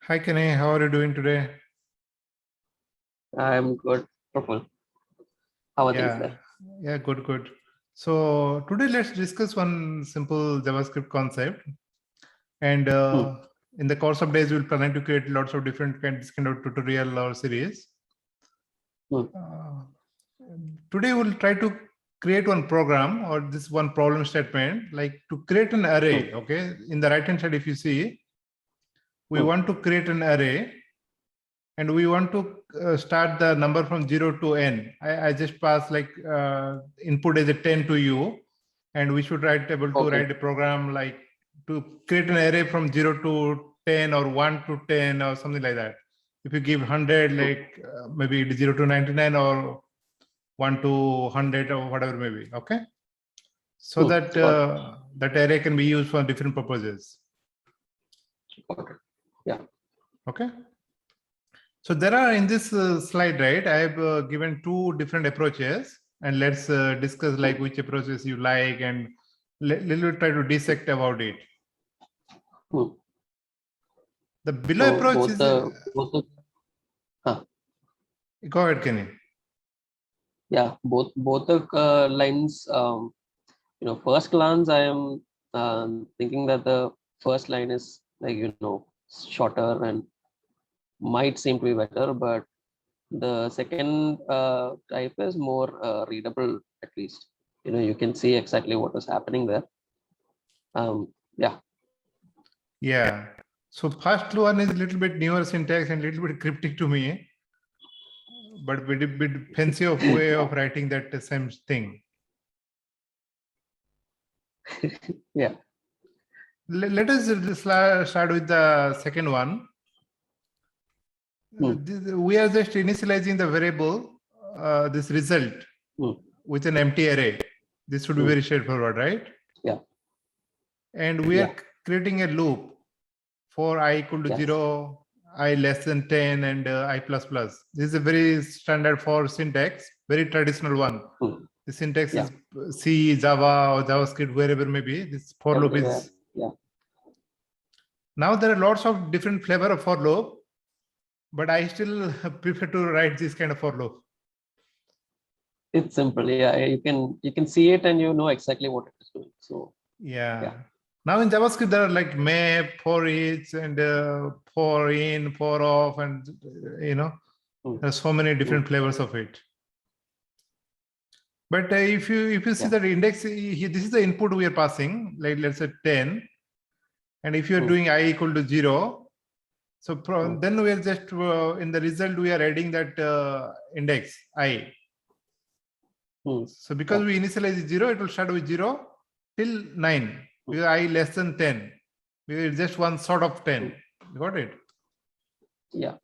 Hi Kenny, how are you doing today? I'm good. Praful. How are things Yeah, there? yeah, good. So today let's discuss one simple JavaScript concept. And in the course of days, we'll plan to create lots of different kind of tutorial or series. Hmm. Today we'll try to create one program or this one problem statement, like to create an array. Okay, in the right hand side, if you see, we want to create an array. And we want to start the number from 0 to n. I just pass like input as a 10 to you, and we should able to write a program like to create an array from 0 to 10 or 1 to 10 or something like that. If you give 100, like maybe 0 to 99 or 1 to 100 or whatever maybe, okay? So that that array can be used for different purposes. Yeah. Okay. So there are in this slide, right? I have given two different approaches, and let's discuss like which approaches you like, and little try to dissect about it. The below So approach is. Go ahead, Kenny. Yeah, both the lines. First glance, I am thinking that the first line is like shorter and might seem to be better, but the second type is more readable. At least you can see exactly what is happening there. Yeah. So first one is a little bit newer syntax and a little bit cryptic to me, but a bit fancy of way of writing that same thing. Yeah. Let us start with the second one. We are just initializing the variable, this result with an empty array. This should be very straightforward, right? Yeah. And we are creating a loop for I equal to 0, I less than 10, and I plus plus. This is a very standard for syntax, very traditional one. The syntax is C, Java, or JavaScript, wherever maybe. This for loop is. Yeah. Now there are lots of different flavor of for loop, but I still prefer to write this kind of for loop. It's simple. Yeah, you can see it and you know exactly what it is doing. So yeah. Now in JavaScript there are like map, for each, and for in, for off, and there's so many different flavors of it. But if you see that index, this is the input we are passing, like let's say 10, and if you are doing I equal to 0, so then we are just in the result we are adding that index I. So because we initialize 0, it will start with 0 till 9. Because I less than 10. Because it's just one sort of 10. You got it? Yeah.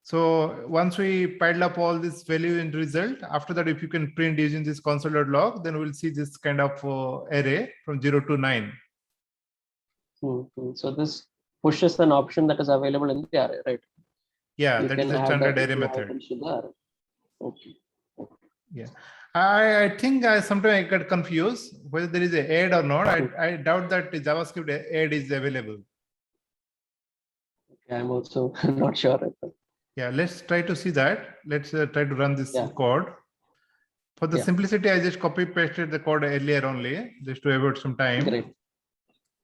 So once we pile up all this value in result, after that, if you can print using this console.log, then we'll see this kind of array from 0 to 9. So this pushes an option that is available in the array, right? Yeah, that is the standard array method. Okay. Yeah. I think sometimes I get confused whether there is an add or not. I doubt that JavaScript add is available. Okay, I'm also not sure. Yeah, let's try to see that. Let's try to run this code. For the simplicity, I just copy pasted the code earlier only, just to avoid some time.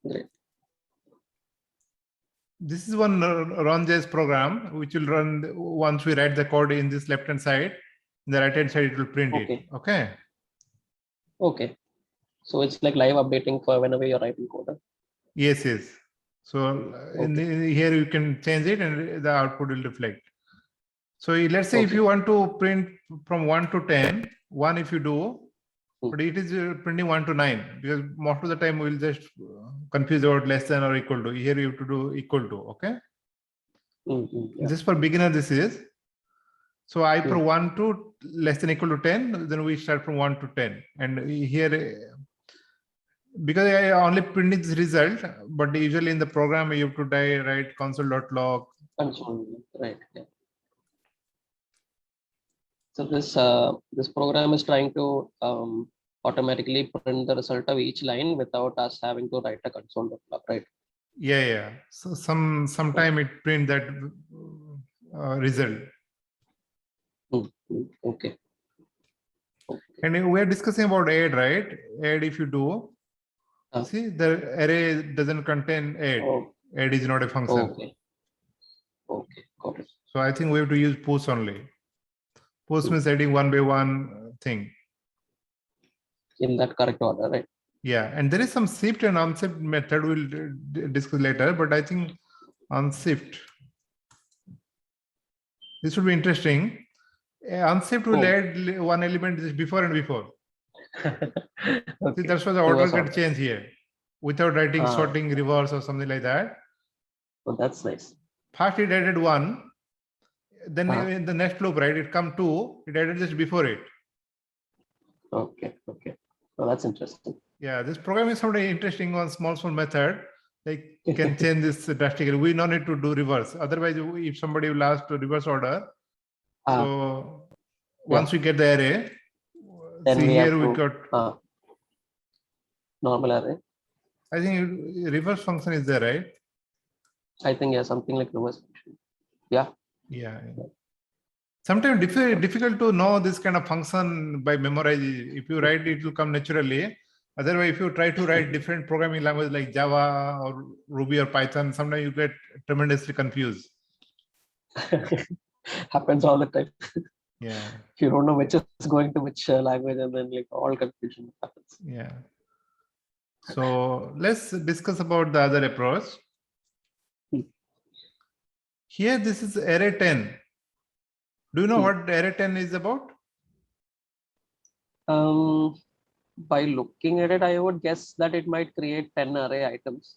Great. This is one run.js program, which will run once we write the code in this left-hand side. In the right-hand side, it will print it. Okay. Okay. So it's like live updating for whenever you're writing code. Yes. So here you can change it and the output will reflect. So let's say if you want to print from 1 to 10, 1 if you do, but it is printing 1 to 9, because most of the time we'll just confuse about less than or equal to. Here you have to do equal to, okay? Just for beginner this is. So I for 1 to less than equal to 10, then we start from 1 to 10. And here, because I only print this result, but usually in the program you have to write console.log. Right. Yeah. So this program is trying to automatically print the result of each line without us having to write a console.log, right? Yeah. So sometime it print that result. Okay. And we are discussing about add, right? Add, if you do, see the array doesn't contain add. Oh, Add is not a function. okay. Okay, got it. So I think we have to use push only. Push means adding one by one thing. In that correct order, right? Yeah, and there is some shift and unshift method we'll discuss later, but I think unshift, this would be interesting. Unshift will add one element just before and before. See, that's why the order gets changed here without writing sorting reverse or something like that. Oh, that's nice. First it added one, then in the next loop, right, it come two, it added just before it. Okay. Oh, that's interesting. Yeah, this program is something interesting on small method. Like can change this drastically. We no need to do reverse. Otherwise, if somebody will ask to reverse order, so once we get the array, then see here we got normal array. I think reverse function is there, right? I think something like reverse function. Yeah. Sometimes difficult to know this kind of function by memorize. If you write, it will come naturally. Otherwise, if you try to write different programming language like Java or Ruby or Python, sometimes you get tremendously confused. Happens all the time. Yeah. If you don't know which is going to which language, and then like all confusion happens. Yeah. So let's discuss about the other approach. Here, this is array 10. Do you know what array 10 is about? By looking at it, I would guess that it might create 10 array items.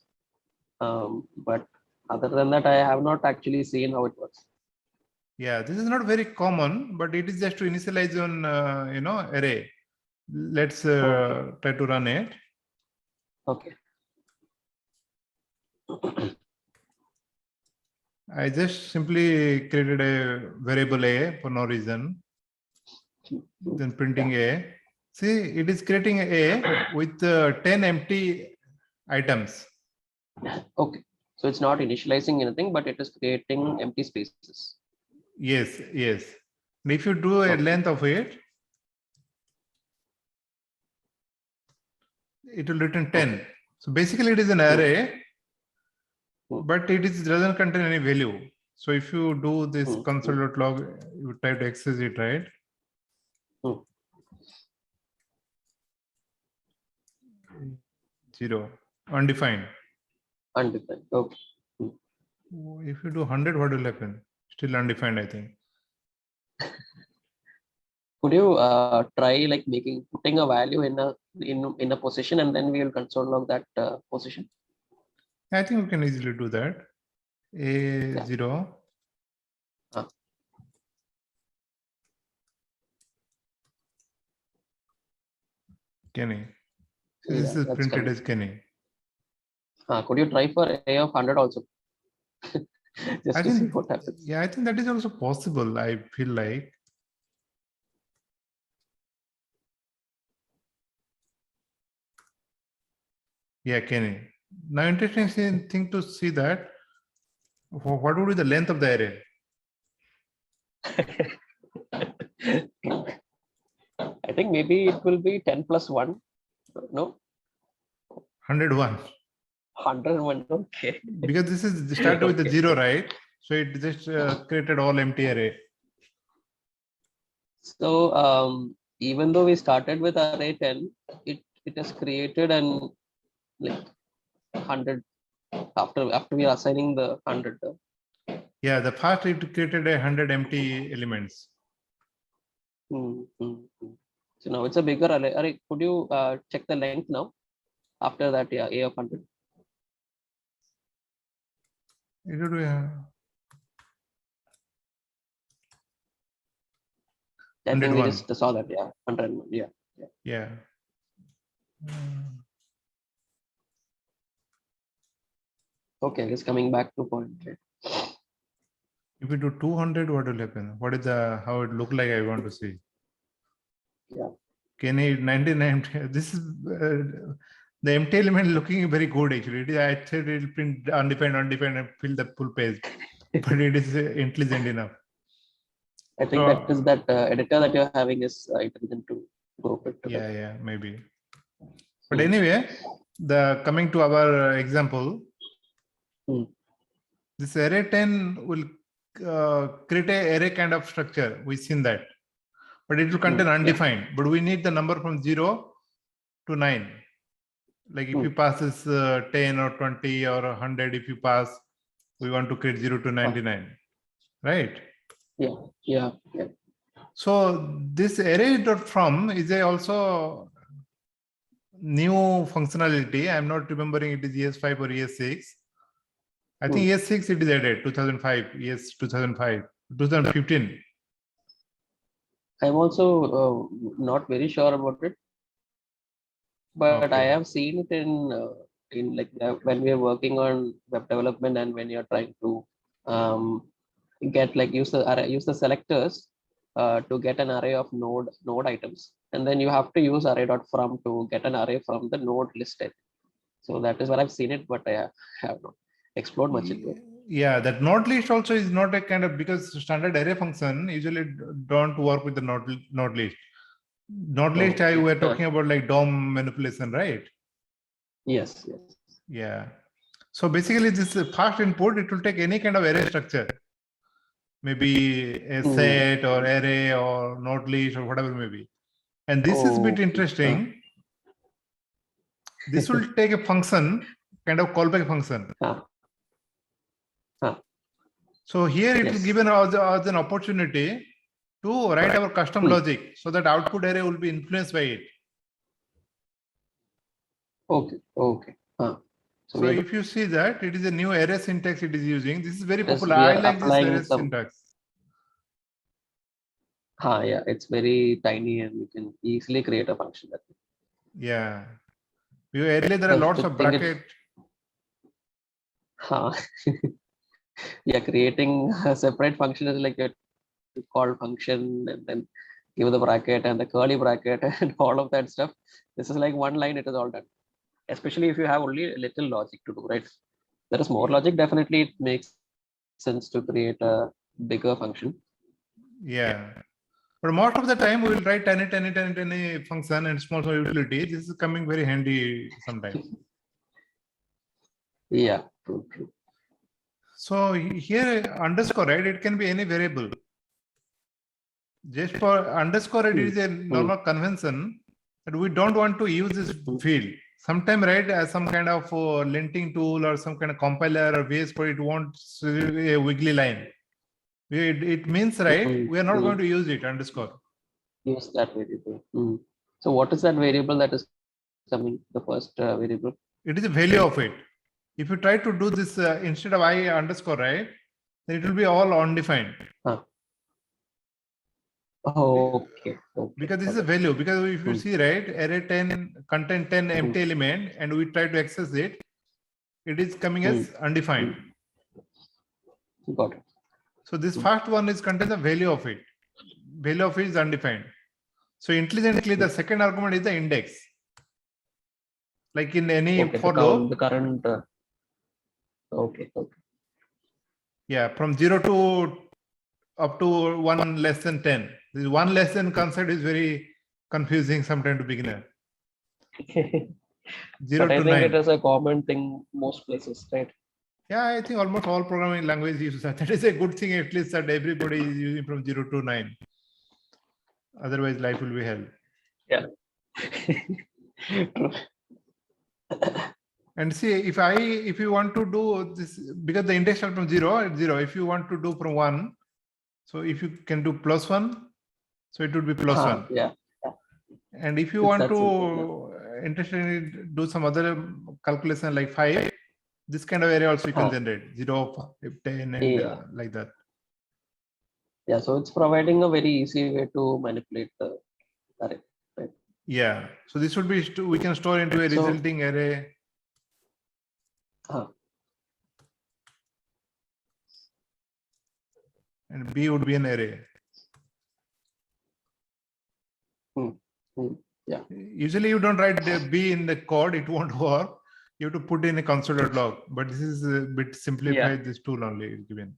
But other than that, I have not actually seen how it works. Yeah, this is not very common, but it is just to initialize on array. Let's try to run it. Okay. I just simply created a variable a for no reason, then printing a. See, it is creating a with 10 empty items. Okay, so it's not initializing anything, but it is creating empty spaces. Yes. And if you do a length of it, it will return 10. So basically, it is an array, but it doesn't contain any value. So if you do this console.log, you try to access it, right? 0, undefined. Undefined. Okay. If you do 100, what will happen? Still undefined, I think. Could you try like putting a value in a position, and then we will console log that position? I think we can easily do that. A0. Kenny. This is printed as Kenny. Could you try for a of 100 also? Just to see what happens. Yeah, I think that is also possible. I feel like. Yeah, Kenny. Now, interesting thing to see that. What would be the length of the array? I think maybe it will be 10 plus 1. No? 101. 101. Okay. Because this is started with the 0, right? So it just created all empty array. So even though we started with array 10, it has created an like 100 after we are assigning the 100. Yeah, the first it created 100 empty elements. So now it's a bigger array. Could you check the length now? After that, yeah, a of 100. It would be, I think we just saw that. Yeah, 101. Yeah. Okay, it's coming back to point. Right? If we do 200, what will happen? What is how it look like? I want to see. Yeah. Can it 99? This is the empty element looking very good actually. I said it will print undefined and fill the full page, but it is intelligent enough. I think that is that editor that you're having is intelligent to group it together. Yeah, maybe. But anyway, the coming to our example, this array 10 will create a array kind of structure. We've seen that, but it will contain undefined. But we need the number from 0 to 9. Like if you pass this 10 or 20 or 100, if you pass, we want to create 0 to 99, right? Yeah. So this array.from is a also new functionality. I'm not remembering it is ES5 or ES6. I think ES6 it is added 2005, ES 2005, 2015. I'm also not very sure about it, but I have seen it in like when we are working on web development and when you're trying to get like use the selectors to get an array of node items, and then you have to use array.from to get an array from the node listed. So that is where I've seen it, but I have not explored much into it. Yeah, that node list also is not a kind of, because standard array function usually don't work with the node list. Node list, we were talking about like DOM manipulation, right? Yes. Yeah. So basically this first input, it will take any kind of array structure. Maybe a set or array or node list or whatever maybe. And this is a bit interesting. This will take a function, kind of callback function. So here it will give us an opportunity to write our custom logic so that output array will be influenced by it. Okay. So if you see that it is a new array syntax it is using, this is very popular. We I are like this applying array syntax. Yeah, it's very tiny and you can easily create a function that way. Yeah. Earlier there are lots of bracket. Yeah, creating a separate function is like a call function and then give the bracket and the curly bracket and all of that stuff. This is like one line, it is all done. Especially if you have only a little logic to do, right? There is more logic, definitely it makes sense to create a bigger function. Yeah. But most of the time we will write tiny function and small utility. This is coming very handy sometimes. Yeah, true. So here underscore, right? It can be any variable. Just for underscore, it is a normal convention that we don't want to use this field. Sometime, right, as some kind of linting tool or some kind of compiler or VS Code, it wants a wiggly line. It means, right, we are not going to use it, underscore. Use that variable. So what is that variable that is coming, the first variable? It is the value of it. If you try to do this instead of I underscore, right, then it will be all undefined. Okay. Because this is a value. Because if you see, right, array 10 contain 10 empty element and we try to access it, it is coming as undefined. Got it. So this first one is contain the value of it. Value of it is undefined. So intelligently, the second argument is the index. Like in any for loop. The current. Okay. Yeah, from 0 to up to 1 less than 10. This 1 less than concept is very confusing sometimes to beginner. 0 but I to think 9. it is a common thing most places, right? Yeah, I think almost all programming languages use that. That is a good thing, at least that everybody is using from 0 to 9. Otherwise, life will be hell. Yeah. True. And see, if you want to do this, because the index starts from 0 at 0, if you want to do from 1, so if you can do +1, so it would be +1. Yeah. And if you want to interested in do some other calculation like 5, this kind of array also you can generate 0, 10, and like that. Yeah, so it's providing a very easy way to manipulate the array. Right? Yeah, so this would be we can store into a resulting array. And B would be an array. Usually you don't write the B in the code, it won't work. You have to put in a console.log, but this is a bit simplified, this tool only is given.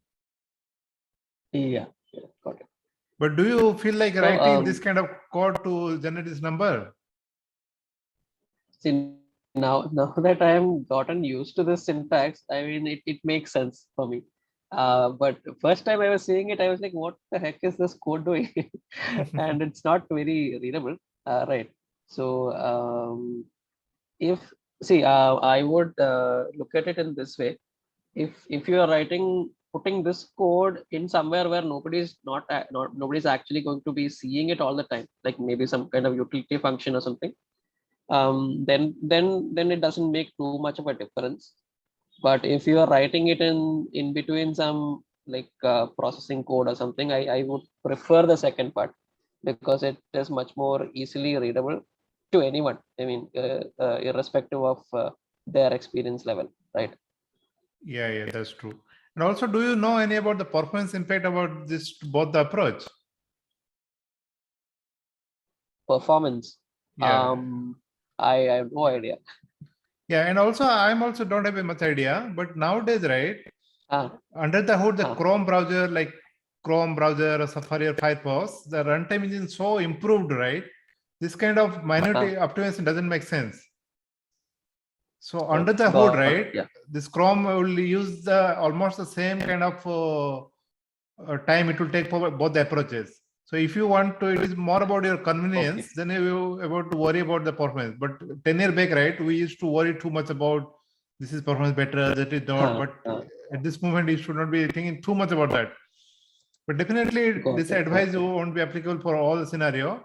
Yeah, got it. But do you feel like So, writing this kind of code to generate this number? See, now that I am gotten used to this syntax, I mean, it makes sense for me. But first time I was seeing it, I was like, what the heck is this code doing? And it's not very readable, right? So if see, I would look at it in this way. If you are putting this code in somewhere where nobody's nobody's actually going to be seeing it all the time, like maybe some kind of utility function or something, then it doesn't make too much of a difference. But if you are writing it in between some like processing code or something, I would prefer the second part, because it is much more easily readable to anyone. I mean, irrespective of their experience level, right? Yeah, that's true. And also, do you know any about the performance impact about this, both the approach? Performance. Yeah. I have no idea. Yeah, and also I'm also don't have a much idea, but nowadays, right, under the hood, the Chrome browser, like Chrome browser or Safari or Firefox, the runtime engine is so improved, right? This kind of minor optimization doesn't make sense. So under the hood, right, this Chrome will use the almost the same kind of time it will take for both the approaches. So if you want to, it is more about your convenience, then you about to worry about the performance. But 10 years back, right, we used to worry too much about this is performance better, that is not. But at this moment, you should not be thinking too much about that. But definitely, this advice won't be applicable for all the scenario.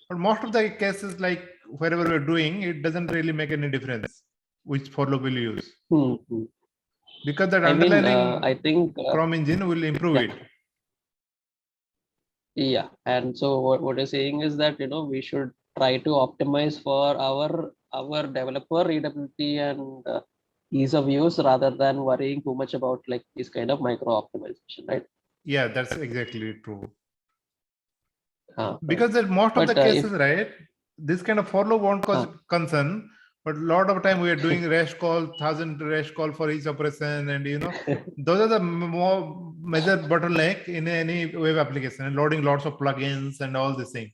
But most of the cases, like wherever we're doing, it doesn't really make any difference which for loop will use. Because that underlying I think Chrome engine will improve it. Yeah, and so what you're saying is that we should try to optimize for our developer readability and ease of use, rather than worrying too much about like this kind of micro optimization, right? Yeah, that's exactly true. Because most of the cases, right, this kind of for loop won't cause concern, but a lot of time we are doing REST call, 1,000 REST call for each operation, and those are the more major bottleneck in any web application, and loading lots of plugins and all this thing.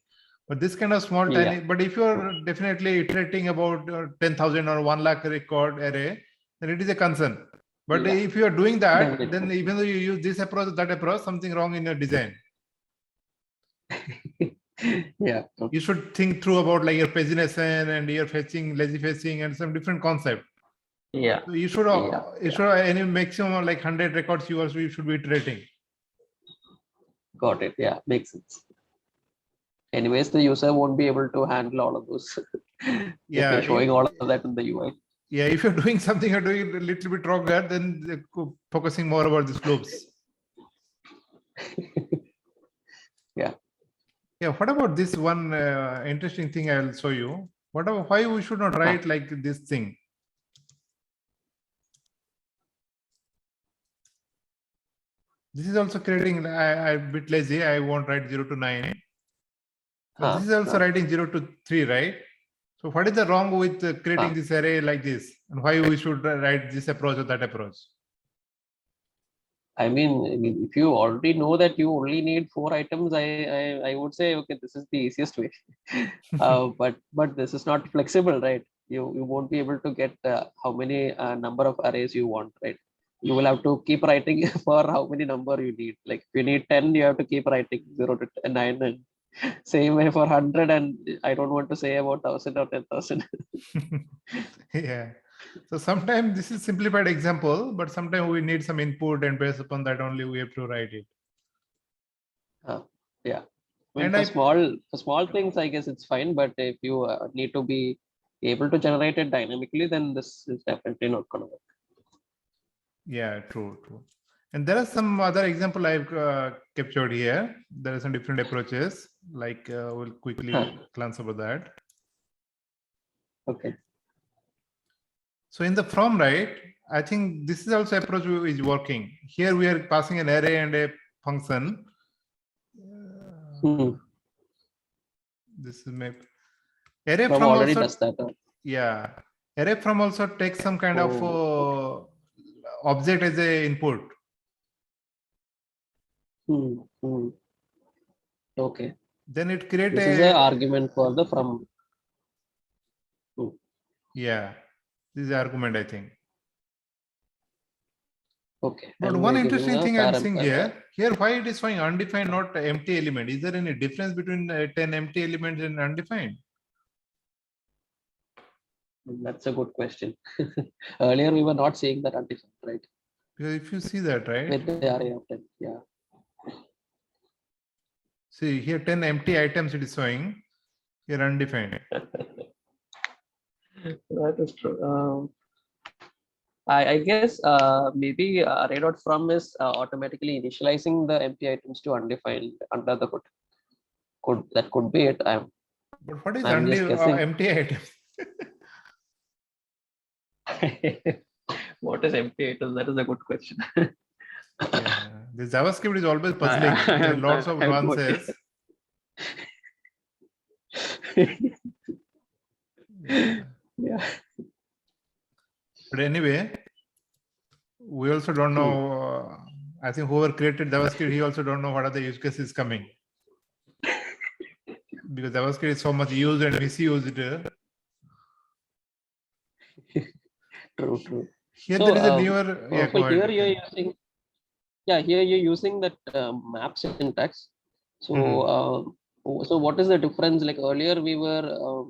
But this kind of small tiny, but if you're definitely iterating about 10,000 or 1 lakh record array, then it is a concern. But if you are doing that, then even though you use this approach, that approach, something wrong in your design. You should think through about like your pagination and your fetching, lazy fetching, and some different concept. So you should any maximum like 100 records you should be iterating. Got it. Yeah, makes sense. Anyways, the user won't be able to handle all of those. If you're showing all of that in the UI. Yeah, if you're doing something, you're doing a little bit wronger, then focusing more about these loops. Yeah, what about this one interesting thing I will show you? Why we should not write like this thing? This is also creating, I'm a bit lazy, I won't write 0 to 9. But this is also writing 0 to 3, right? So what is the wrong with creating this array like this? And why we should write this approach or that approach? I mean, if you already know that you only need 4 items, I would say, okay, this is the easiest way. But this is not flexible, right? You won't be able to get how many number of arrays you want, right? You will have to keep writing for how many number you need. Like if you need 10, you have to keep writing 0 to 9, and same way for 100. And I don't want to say about 1,000 or 10,000. Yeah. So sometimes this is simplified example, but sometimes we need some input, and based upon that only we have to write it. Yeah. For small things, I guess it's fine. But if you need to be able to generate it dynamically, then this is definitely not going to work. Yeah, true. And there are some other example I've captured here. There are some different approaches. Like we'll quickly glance over that. Okay. So in the from, right, I think this is also approach is working. Here we are passing an array and a function. This is my, Array From from already also, does that. yeah, array from also takes some kind of Oh, object as a input. Okay. Then it create This is the a, argument for the from. yeah, this is the argument, I think. Okay. But And one we're giving interesting a thing I'm seeing here why it is showing undefined, not empty element. Is there any difference between 10 empty elements and undefined? That's a good question. Earlier we were not seeing that undefined, right? Because if you see that, right? With the array of 10. Yeah. See here 10 empty items it is showing, here undefined. That is true. I guess maybe array dot from is automatically initializing the empty items to undefined under the hood. That could be it. But what is I'm just guessing. empty items? What is empty item? That is a good question. Yeah, the JavaScript is always puzzling. There are lots of nuances. Yeah. But anyway, we also don't know. I think whoever created JavaScript, he also don't know what are the use cases coming. Because JavaScript is so much used and misused. True. Here So, there is a newer. Yeah, go here ahead. you're using. Yeah, here you're using that map syntax. So, so what is the difference? Like earlier, we were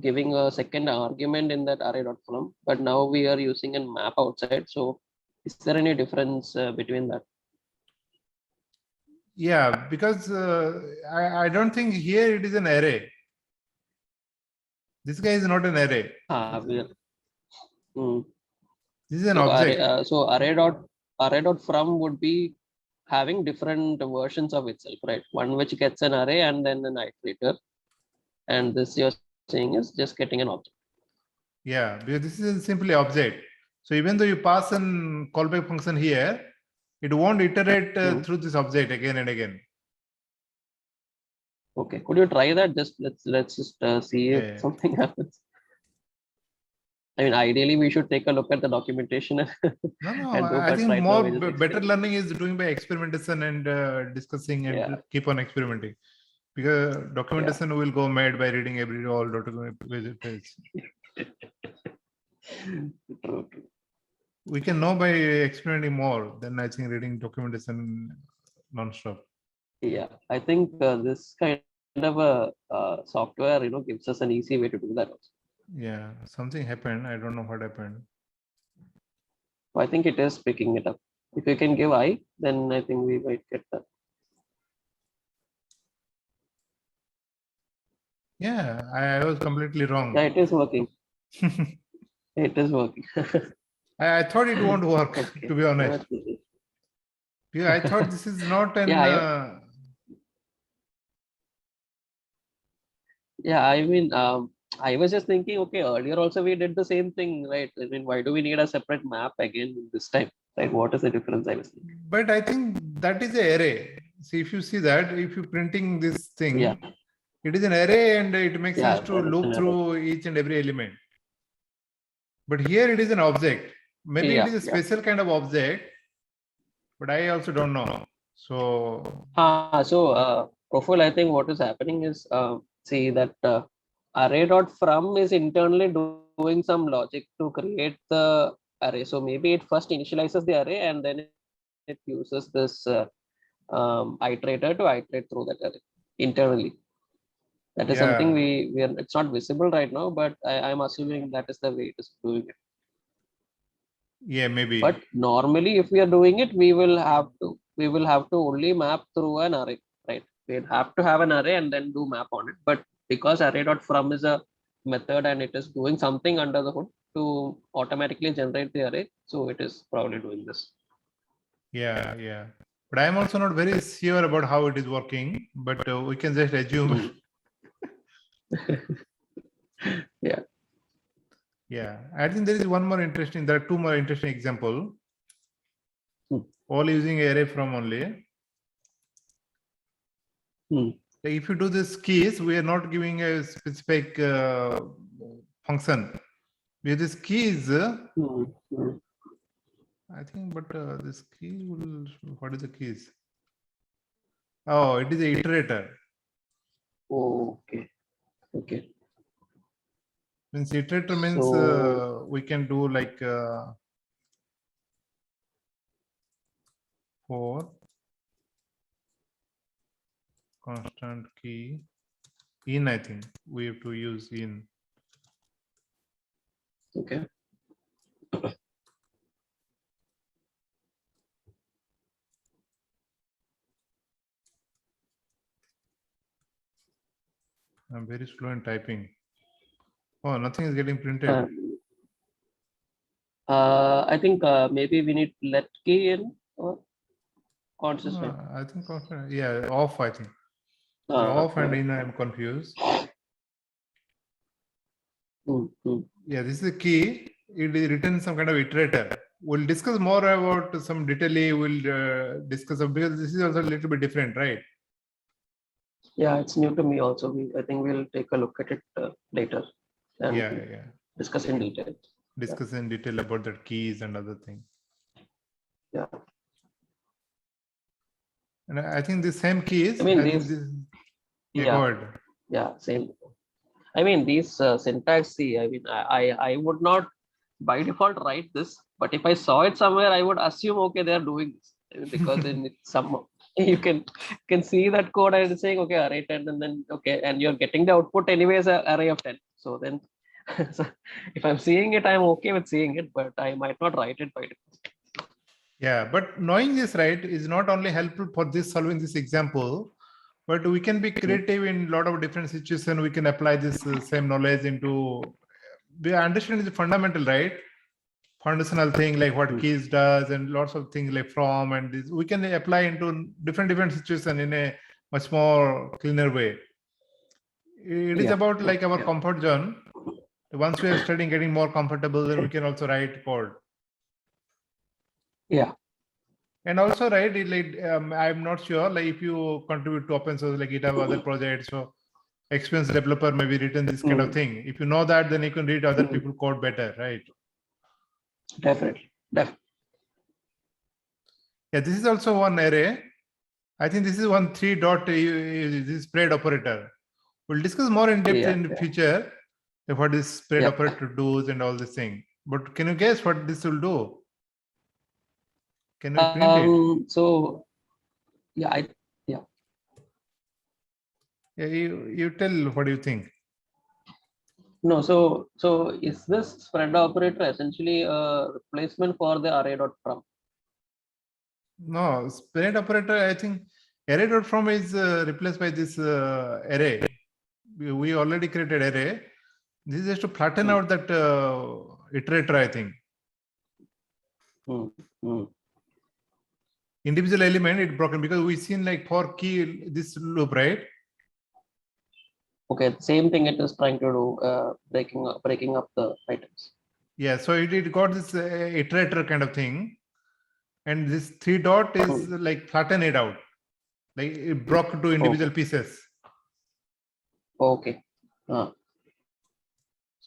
giving a second argument in that array.from, but now we are using a map outside. So, is there any difference between that? Yeah, because I don't think here it is an array. This guy is not an array. This is an object. So array dot from would be having different versions of itself, right? One which gets an array and then an iterator, and this you're saying is just getting an object. Yeah, because this is simply object. So even though you pass an callback function here, it won't iterate through this object again and again. Okay, could you try that? Just let's just see if something happens. I mean, ideally, we should take a look at the documentation. No, I think better learning is doing by experimentation and discussing and keep on experimenting. Because documentation will go mad by reading all document page. True. We can know by experimenting more than I think reading documentation non-stop. Yeah, I think this kind of a software, gives us an easy way to do that also. Yeah, something happened. I don't know what happened. I think it is picking it up. If you can give I, then I think we might get that. Yeah, I was completely wrong. Yeah, it is working. It is working. I thought it won't work, to be honest. Yeah, I thought this is not an. Yeah, I mean, I was just thinking, okay, earlier also we did the same thing, right? I mean, why do we need a separate map again this time? Right? What is the difference? I was thinking. But I think that is an array. See, if you see that, if you're printing this thing, it is an array and it makes sense to loop through each and every element. But here it is an object. Maybe it is a special kind of object, but I also don't know. So, Praful, I think what is happening is, see that array.from is internally doing some logic to create the array. So maybe it first initializes the array and then it uses this iterator to iterate through that array internally. That is something we are, it's not visible right now, but I'm assuming that is the way it is doing it. Yeah, maybe. But normally, if we are doing it, we will have to only map through an array, right? We'll have to have an array and then do map on it. But because array.from is a method and it is doing something under the hood to automatically generate the array, so it is probably doing this. Yeah. But I'm also not very sure about how it is working, but we can just assume. Yeah, I think there is one more interesting, there are two more interesting examples. All using array from only. like if you do this keys, we are not giving a specific function. With this keys, I think, but this key will, what is the keys? Oh, it is a iterator. Oh, okay. Okay. Means iterator means So, we can do like for constant key in, I think we have to use in. okay. I'm very slow in typing. Oh, nothing is getting printed. I think maybe we need let key in or consistent. I think yeah, off, I think. Off and in, I'm confused. Yeah, this is the key. It is written some kind of iterator. We'll discuss more about some detail. We'll discuss because this is also a little bit different, right? Yeah, it's new to me also. I think we'll take a look at it later and Yeah. discuss in detail. Discuss in detail about the keys and other things. Yeah. And I think the same keys. I mean, I think these, this. yeah, Go ahead. Yeah, same. I mean, these syntax, see, I mean, I would not by default write this, but if I saw it somewhere, I would assume, okay, they're doing this. I mean, because in some, you can see that code and it's saying, okay, array 10, and then, okay, and you're getting the output anyways, array of 10. So then, so if I'm seeing it, I'm okay with seeing it, but I might not write it by default. Yeah, but knowing this, right, is not only helpful for this solving this example, but we can be creative in a lot of different situations. We can apply this same knowledge into. We understand the fundamental, right? Foundational thing like what keys does and lots of things like from and this we can apply into different situations in a much more cleaner way. It is about like our comfort zone. Once we are studying, getting more comfortable, then we can also write code. Yeah. And also, right, I'm not sure, like if you contribute to open source, like GitHub, other projects, so experienced developer maybe written this kind of thing. If you know that, then you can read other people code better, right? Definitely. Yeah, this is also one array. I think this is one 3 dot this spread operator. We'll discuss more in depth in the future what this spread operator does and all this thing. But can you guess what this will do? Can we print it? So yeah, Yeah, you tell what do you think? No, so is this spread operator essentially a replacement for the array.from? No, spread operator, I think array.from is replaced by this array. We already created array. This is just to flatten out that iterator, I think. Individual element it broken because we seen like for key this loop, right? Okay, same thing it is trying to do, breaking up the items. Yeah, so it got this iterator kind of thing, and this 3 dot is like flatten it out, like it broke to individual pieces. Okay. So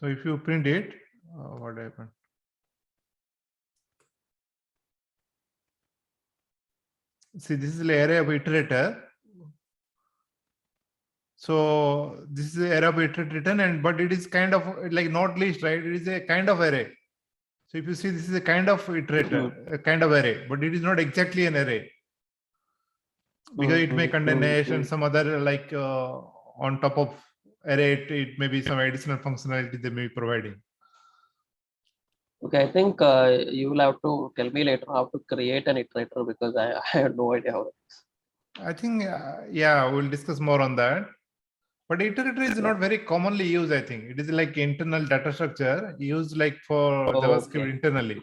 if you print it, what happened? See, this is the array of iterator. So this is the array of iterator written, and but it is kind of like not list, right? It is a kind of array. So if you see, this is a kind of iterator, a kind of array, but it is not exactly an array because it may contain hash and some other like on top of array, it may be some additional functionality they may be providing. Okay, I think you will have to tell me later how to create an iterator because I have no idea how it is. I think, yeah, we'll discuss more on that. But iterator is not very commonly used, I think. It is like internal data structure used like for JavaScript internally.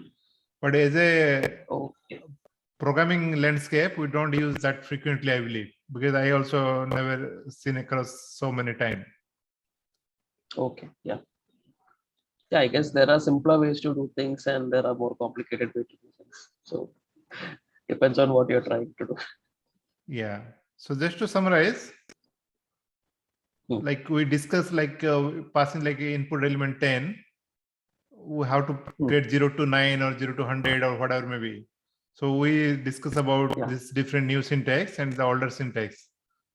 But as a programming landscape, we don't use that frequently, I believe, because I also never seen across so many times. Okay, yeah. Yeah, I guess there are simpler ways to do things and there are more complicated ways to do things. So depends on what you're trying to do. Yeah. So just to summarize, like we discussed, like passing like input element 10, we have to create 0 to 9 or 0 to 100 or whatever maybe. So we discuss about this different new syntax and the older syntax.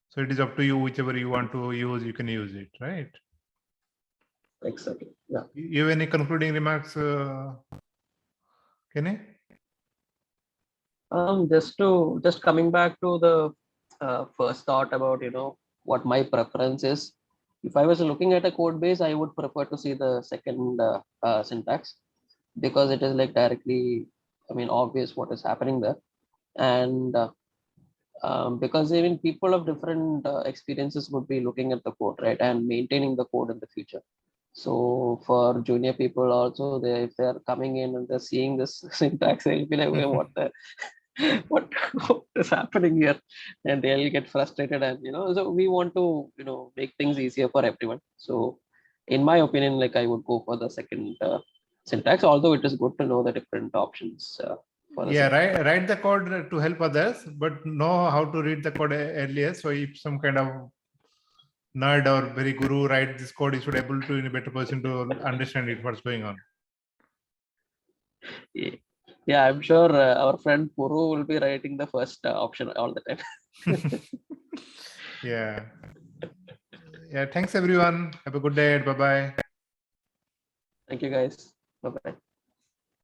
So it is up to you, whichever you want to use, you can use it, right? Exactly. Yeah. You have any concluding remarks, Kenny? Just coming back to the first thought about, what my preference is. If I was looking at a code base, I would prefer to see the second syntax, because it is like directly, obvious what is happening there. And because even people of different experiences would be looking at the code, right, and maintaining the code in the future. So for junior people also, if they're coming in and they're seeing this syntax, they'll be like, "Wait, what is happening here?" And they'll get frustrated. And so we want to make things easier for everyone. So in my opinion, like, I would go for the second syntax, although it is good to know the different options. Yeah, write the code to help others, but know how to read the code earlier. So if some kind of nerd or very guru write this code, you should able to in a better person to understand it, what's going on. Yeah, I'm sure our friend Puru will be writing the first option all the time. Yeah. Yeah. Thanks everyone. Have a good day. Bye bye. Thank you guys. Bye bye.